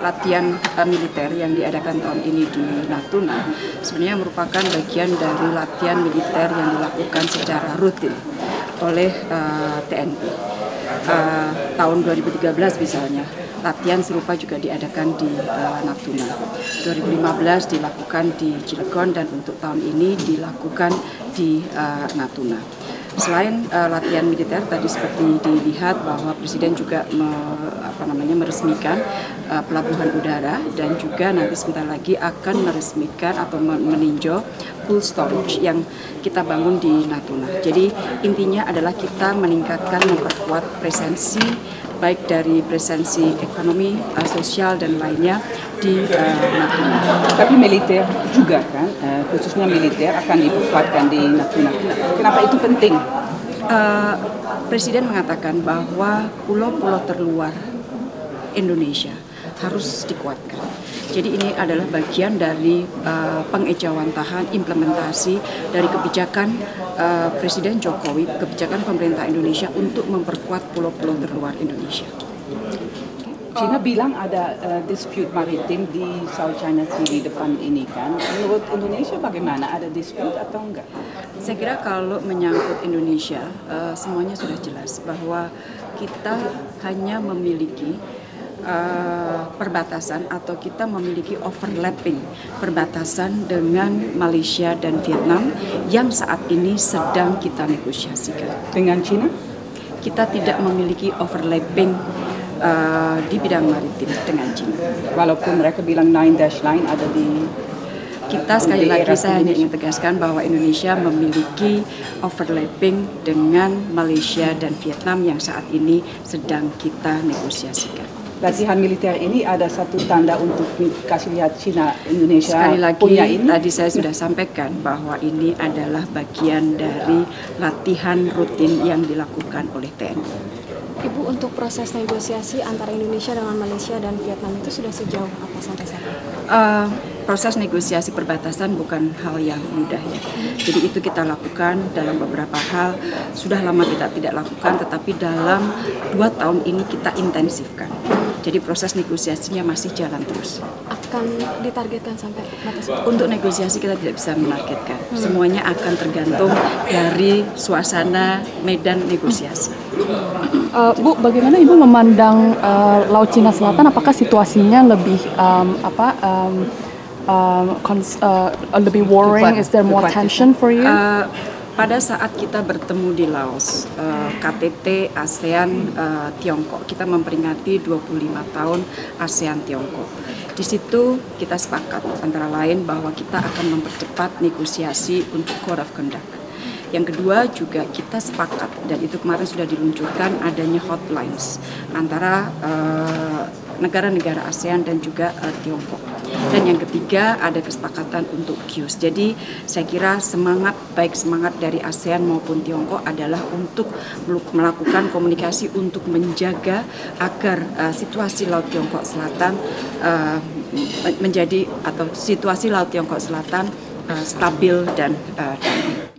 Latihan militer yang diadakan tahun ini di Natuna sebenarnya merupakan bagian dari latihan militer yang dilakukan secara rutin oleh TNI. Tahun 2013 misalnya, latihan serupa juga diadakan di Natuna. 2015 dilakukan di Cilegon dan untuk tahun ini dilakukan di Natuna. Selain latihan militer tadi seperti dilihat bahwa Presiden juga meresmikan pelabuhan udara dan juga nanti sebentar lagi akan meresmikan atau meninjau cold storage yang kita bangun di Natuna. Jadi intinya adalah kita meningkatkan, memperkuat presensi baik dari presensi ekonomi, sosial dan lainnya di Natuna. Tapi militer juga kan, khususnya militer akan diperkuatkan di Natuna. Kenapa itu penting? Presiden mengatakan bahwa pulau-pulau terluar Indonesia harus dikuatkan. Jadi ini adalah bagian dari pengejawantahan implementasi dari kebijakan Presiden Jokowi, kebijakan pemerintah Indonesia untuk memperkuat pulau-pulau terluar Indonesia. China bilang ada dispute maritim di South China Sea di depan ini kan. Menurut Indonesia bagaimana? Ada dispute atau enggak? Saya kira kalau menyangkut Indonesia, semuanya sudah jelas bahwa kita hanya memiliki perbatasan atau kita memiliki overlapping perbatasan dengan Malaysia dan Vietnam yang saat ini sedang kita negosiasikan. Dengan China? Kita tidak memiliki overlapping di bidang maritim dengan China. Walaupun mereka bilang 9-dash line ada di kita sekali lagi saya hanya ingin tegaskan bahwa Indonesia memiliki overlapping dengan Malaysia dan Vietnam yang saat ini sedang kita negosiasikan. Latihan militer ini ada satu tanda untuk kasih lihat China Indonesia sekali lagi punya ini. Tadi saya sudah sampaikan bahwa ini adalah bagian dari latihan rutin yang dilakukan oleh TNI. Ibu, untuk proses negosiasi antara Indonesia dengan Malaysia dan Vietnam itu sudah sejauh apa sampai saat ini? Proses negosiasi perbatasan bukan hal yang mudah ya. Jadi itu kita lakukan dalam beberapa hal. Sudah lama kita tidak lakukan, tetapi dalam 2 tahun ini kita intensifkan. Jadi proses negosiasinya masih jalan terus. Akan ditargetkan sampai batas itu? Untuk negosiasi kita tidak bisa menargetkan. Semuanya akan tergantung dari suasana medan negosiasi. Bu, bagaimana Ibu memandang Laut Cina Selatan? Apakah situasinya lebih lebih worrying? Is there more tension for you? Pada saat kita bertemu di Laos, KTT ASEAN Tiongkok, kita memperingati 25 tahun ASEAN Tiongkok. Di situ kita sepakat antara lain bahwa kita akan mempercepat negosiasi untuk Code of Conduct. Yang kedua juga kita sepakat, dan itu kemarin sudah diluncurkan, adanya hotlines antara negara-negara ASEAN dan juga Tiongkok. Dan yang ketiga ada kesepakatan untuk QUS. Jadi saya kira semangat dari ASEAN maupun Tiongkok adalah untuk melakukan komunikasi untuk menjaga agar situasi Laut Tiongkok Selatan menjadi atau situasi Laut Tiongkok Selatan stabil dan damai.